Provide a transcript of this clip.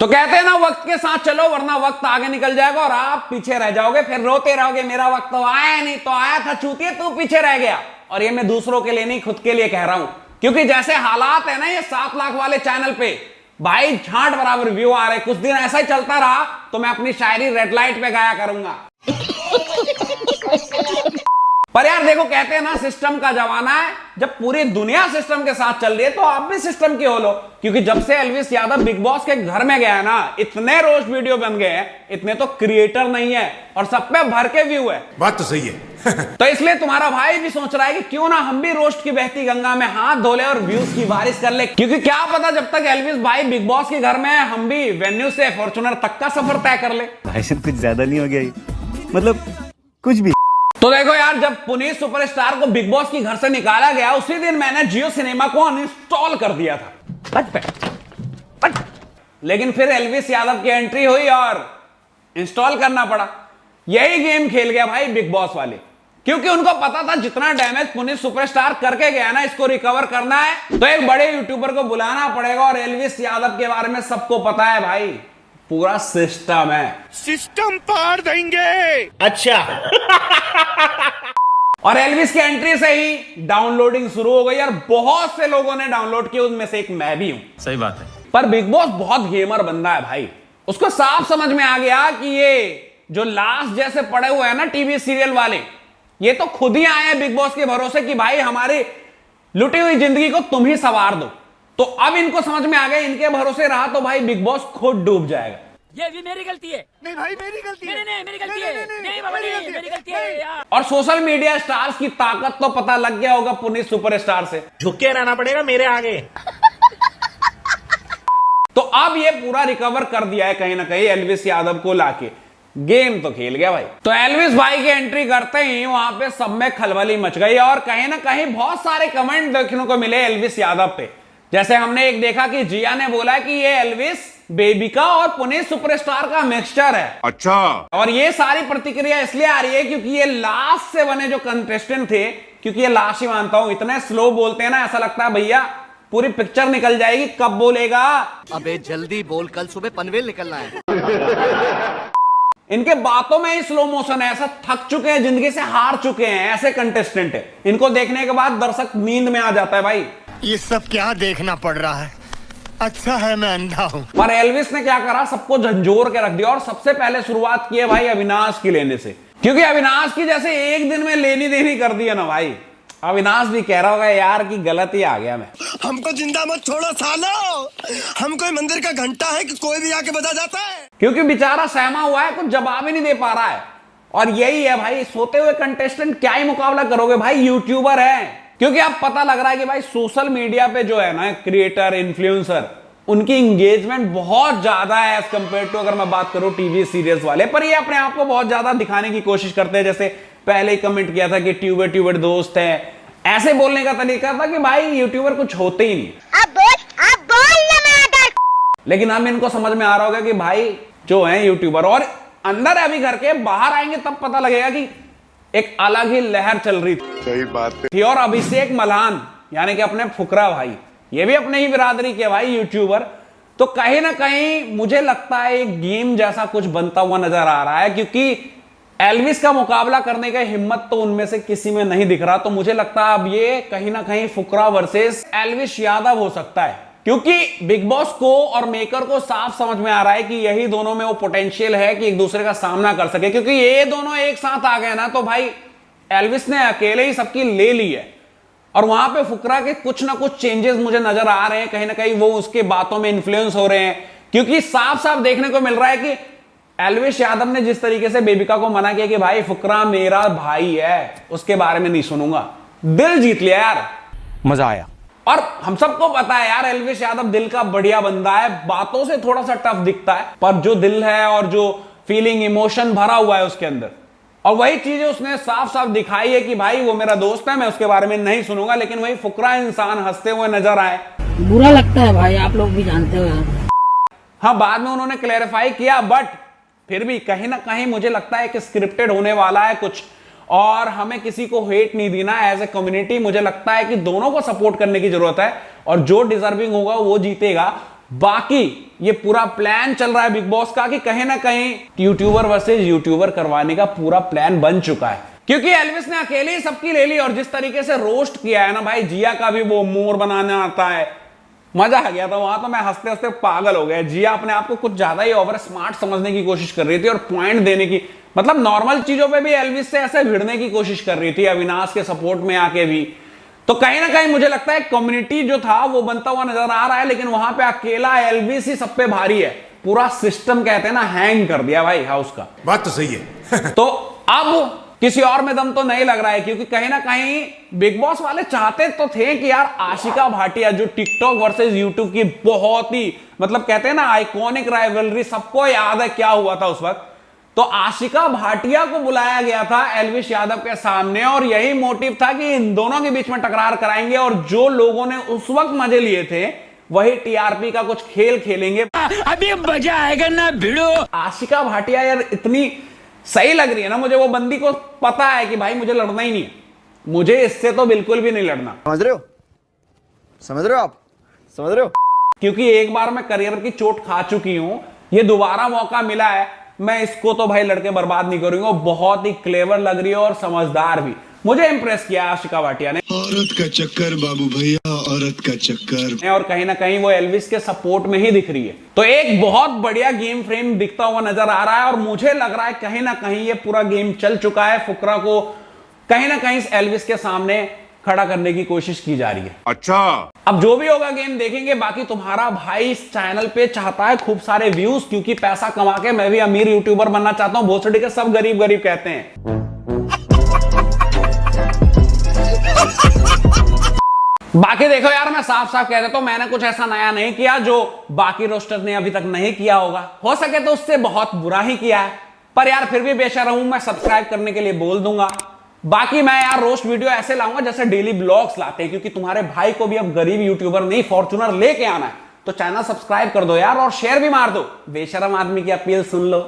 तो कहते हैं ना, वक्त के साथ चलो वरना वक्त आगे निकल जाएगा और आप पीछे रह जाओगे, फिर रोते रहोगे मेरा वक्त तो आया नहीं, तो आया था चूतिए तू पीछे रह गया। और ये मैं दूसरों के लिए नहीं, खुद के लिए कह रहा हूं, क्योंकि जैसे हालात है ना ये 7 लाख वाले चैनल पे भाई झांट बराबर व्यू आ रहे, कुछ दिन ऐसा ही चलता रहा तो मैं अपनी शायरी रेड लाइट पे गाया करूंगा। पर यार देखो, कहते हैं ना सिस्टम का जमाना है, जब पूरी दुनिया सिस्टम के साथ चल रही है तो आप भी सिस्टम की हो लो। क्योंकि जब से एल्विस यादव बिग बॉस के घर में गया है ना, इतने रोस्ट वीडियो बन गए हैं, इतने तो क्रिएटर नहीं है और सब पे भर के व्यू है। बात तो सही है। तो इसलिए तुम्हारा भाई भी सोच रहा है कि क्यों ना हम भी रोस्ट की बहती गंगा में हाथ धो ले और व्यूज की बारिश कर ले। क्योंकि क्या पता जब तक एल्विस भाई बिग बॉस के घर में है, हम भी वेन्यू से फॉर्च्यूनर तक का सफर तय कर ले। भाई साहब कुछ ज्यादा नहीं हो गया ये? मतलब कुछ भी। तो देखो यार, जब पुनीत सुपरस्टार को बिग बॉस की घर से निकाला गया उसी दिन मैंने जियो सिनेमा को अनइंस्टॉल कर दिया था। लेकिन फिर एल्विस यादव की एंट्री हुई और इंस्टॉल करना पड़ा। यही गेम खेल गया भाई बिग बॉस वाले, क्योंकि उनको पता था जितना डैमेज पुनीत सुपरस्टार करके गया ना, इसको रिकवर करना है तो एक बड़े यूट्यूबर को बुलाना पड़ेगा। और एल्विस यादव के बारे में सबको पता है भाई, पूरा सिस्टम है, सिस्टम पार देंगे। अच्छा। और एल्विस की एंट्री से ही डाउनलोडिंग शुरू हो गई और बहुत से लोगों ने डाउनलोड किया, उनमें से एक मैं भी हूं। सही बात है। पर बिग बॉस बहुत गेमर बंदा है भाई, उसको साफ समझ में आ गया कि ये जो लास्ट जैसे पड़े हुए हैं ना टीवी सीरियल वाले, ये तो खुद ही आए हैं बिग बॉस के भरोसे कि भाई हमारी लुटी हुई जिंदगी को तुम ही संवार दो। तो अब इनको समझ में आ गया, इनके भरोसे रहा तो भाई बिग बॉस खुद डूब जाएगा। ये भी मेरी गलती है। नहीं भाई मेरी गलती है। नहीं मेरी गलती है। नहीं बाबा नहीं, मेरी गलती है यार। और सोशल मीडिया स्टार्स की ताकत तो पता लग गया होगा पुनीत सुपरस्टार से, झुक के रहना पड़ेगा मेरे आगे। तो अब ये पूरा रिकवर कर दिया है कहीं ना कहीं एल्विस यादव को लाके, गेम तो खेल गया भाई। तो एल्विस भाई की एंट्री करते ही वहां पे सब में खलबली मच गई और कहीं ना कहीं बहुत सारे कमेंट देखने को मिले एल्विस यादव पे। जैसे हमने एक देखा कि जिया ने बोला कि ये एल्विस बेबिका और पुनीत सुपरस्टार का मिक्सचर है। अच्छा। और ये सारी प्रतिक्रिया इसलिए आ रही है क्योंकि ये लास्ट से बने जो कंटेस्टेंट थे, क्योंकि ये लास्ट ही मानता हूं, इतने स्लो बोलते हैं ना, ऐसा लगता है भैया पूरी पिक्चर निकल जाएगी, कब बोलेगा। अबे जल्दी बोल, कल सुबह पनवेल निकलना है। इनके बातों में ही स्लो मोशन है, ऐसा थक चुके हैं, जिंदगी से हार चुके हैं, ऐसे कंटेस्टेंट है। इनको देखने के बाद दर्शक नींद में आ जाता है भाई। ये सब क्या देखना पड़ रहा है? अच्छा है मैं अंधा हूं। पर एल्विस ने क्या करा, सबको झंझोर के रख दिया और सबसे पहले शुरुआत की है भाई अविनाश की लेने से। क्योंकि अविनाश की जैसे एक दिन में लेनी देनी कर दी है ना भाई, अविनाश भी कह रहा होगा यार कि गलत ही आ गया मैं। हमको जिंदा मत छोड़ो सालो, हम कोई मंदिर का घंटा है कि कोई भी आके बजा जाता है। क्योंकि बेचारा सहमा हुआ है, कुछ जवाब ही नहीं दे पा रहा है। और यही है भाई, सोते हुए कंटेस्टेंट क्या ही मुकाबला करोगे भाई, यूट्यूबर है। क्योंकि अब पता लग रहा है कि भाई सोशल मीडिया पे जो है ना क्रिएटर इन्फ्लुएंसर, उनकी इंगेजमेंट बहुत ज्यादा है एज कंपेयर टू अगर मैं बात करूं टीवी सीरियल्स वाले। पर ये अपने आप को बहुत ज्यादा दिखाने की कोशिश करते हैं। जैसे पहले ही कमेंट किया था कि ट्यूबर दोस्त है, ऐसे बोलने का तरीका था कि भाई यूट्यूबर कुछ होते ही नहीं। अब बोल ना मैं आदर। लेकिन अब इनको समझ में आ रहा होगा कि भाई जो है यूट्यूबर, और अंदर अभी घर के, बाहर आएंगे तब पता लगेगा कि एक अलग ही लहर चल रही थी। सही बात है। और अभिषेक मल्हान यानी कि अपने फुकरा भाई, ये भी अपने ही बिरादरी के भाई यूट्यूबर। तो कहीं ना कहीं मुझे लगता है एक गेम जैसा कुछ बनता हुआ नजर आ रहा है, क्योंकि एल्विस का मुकाबला करने का हिम्मत तो उनमें से किसी में नहीं दिख रहा। तो मुझे लगता है अब ये कहीं ना कहीं फुकरा वर्सेस एल्विस यादव हो सकता है, क्योंकि बिग बॉस को और मेकर को साफ समझ में आ रहा है कि यही दोनों में वो पोटेंशियल है कि एक दूसरे का सामना कर सके। क्योंकि ये दोनों एक साथ आ गए ना तो भाई एल्विस ने अकेले ही सबकी ले ली है। और वहां पे फुकरा के कुछ ना कुछ चेंजेस मुझे नजर आ रहे हैं, कहीं ना कहीं वो उसके बातों में इन्फ्लुएंस हो रहे हैं। क्योंकि साफ साफ देखने को मिल रहा है कि एल्विस यादव ने जिस तरीके से बेबिका को मना किया कि भाई फुकरा मेरा भाई है, उसके बारे में नहीं सुनूंगा, दिल जीत लिया यार, मजा आया। और हम सबको पता है यार एल्विस यादव दिल का बढ़िया बंदा है, बातों से थोड़ा सा टफ दिखता है, पर जो दिल है और जो फीलिंग इमोशन भरा हुआ है उसके अंदर, और वही चीजें उसने साफ साफ दिखाई है कि भाई वो मेरा दोस्त है, मैं उसके बारे में नहीं सुनूंगा। लेकिन वही फुकरा इंसान हंसते हुए नजर आए, बुरा लगता है भाई, आप लोग भी जानते हो। हाँ, बाद में उन्होंने क्लैरिफाई किया, बट फिर भी कहीं ना कहीं मुझे लगता है कि स्क्रिप्टेड होने वाला है कुछ, और हमें किसी को हेट नहीं देना एज ए कम्युनिटी। मुझे लगता है कि दोनों को सपोर्ट करने की जरूरत है और जो डिजर्विंग होगा वो जीतेगा। बाकी ये पूरा प्लान चल रहा है बिग बॉस का कि कहीं ना कहीं यूट्यूबर वर्सेस यूट्यूबर करवाने का पूरा प्लान बन चुका है, क्योंकि एल्विस ने अकेले ही सबकी ले ली और जिस तरीके से रोस्ट किया है ना भाई, जिया का भी वो मोर बनाने आता है, मजा आ गया था वहां तो मैं हंसते हंसते पागल हो गया। जिया अपने आप को कुछ ज्यादा ही ओवर स्मार्ट समझने की कोशिश कर रही थी और पॉइंट देने की, मतलब नॉर्मल चीजों पे भी एल्विस से ऐसे भिड़ने की कोशिश कर रही थी, अविनाश के सपोर्ट में आके भी। तो कहीं ना कहीं मुझे लगता है कम्युनिटी जो था वो बनता हुआ नजर आ रहा है, लेकिन वहां पे अकेला एल्विस ही सब पे भारी है। पूरा सिस्टम कहते हैं ना हैंग कर दिया भाई हाउस का। बात तो सही है। तो अब किसी और में दम तो नहीं लग रहा है, क्योंकि कहीं ना कहीं बिग बॉस वाले चाहते तो थे कि यार आशिका भाटिया जो टिकटॉक वर्सेस यूट्यूब की बहुत ही मतलब कहते हैं ना आइकॉनिक राइवलरी, सबको याद है क्या हुआ था उस वक्त, तो आशिका भाटिया को बुलाया गया था एल्विस यादव के सामने और यही मोटिव था कि इन दोनों के बीच में टकरार कराएंगे और जो लोगों ने उस वक्त मजे लिए थे वही टीआरपी का कुछ खेल खेलेंगे। अभी मजा आएगा ना भिड़ो। आशिका भाटिया यार इतनी सही लग रही है ना मुझे, वो बंदी को पता है कि भाई मुझे लड़ना ही नहीं है, मुझे इससे तो बिल्कुल भी नहीं लड़ना। समझ रहे हो, समझ रहे हो आप, समझ रहे हो, क्योंकि एक बार मैं करियर की चोट खा चुकी हूं, ये दोबारा मौका मिला है, मैं इसको तो भाई लड़के बर्बाद नहीं करूंगा। बहुत ही क्लेवर लग रही है और समझदार भी, मुझे इंप्रेस किया आशिका भाटिया ने। औरत का चक्कर बाबू भैया, औरत का चक्कर। और कहीं ना कहीं वो एल्विस के सपोर्ट में ही दिख रही है, तो एक बहुत बढ़िया गेम फ्रेम दिखता हुआ नजर आ रहा है और मुझे लग रहा है कहीं ना कहीं ये पूरा गेम चल चुका है। फुकरा को कहीं ना कहीं एल्विस के सामने खड़ा करने की कोशिश की जा रही है। अच्छा, अब जो भी होगा गेम देखेंगे। बाकी तुम्हारा भाई इस चैनल पे चाहता है खूब सारे व्यूज, क्योंकि पैसा कमा के मैं भी अमीर यूट्यूबर बनना चाहता हूं। भोसड़ी के सब गरीब गरीब कहते हैं। बाकी देखो यार, मैं साफ साफ कह देता हूं, मैंने कुछ ऐसा नया नहीं किया जो बाकी रोस्टर ने अभी तक नहीं किया होगा। हो सके तो उससे बहुत बुरा ही किया है, पर यार फिर भी बेशर्म हूं, मैं सब्सक्राइब करने के लिए बोल दूंगा। बाकी मैं यार रोस्ट वीडियो ऐसे लाऊंगा जैसे डेली ब्लॉग्स लाते हैं, क्योंकि तुम्हारे भाई को भी अब गरीब यूट्यूबर नहीं फॉर्च्यूनर लेके आना है। तो चैनल सब्सक्राइब कर दो यार और शेयर भी मार दो। बेशर्म आदमी की अपील सुन लो।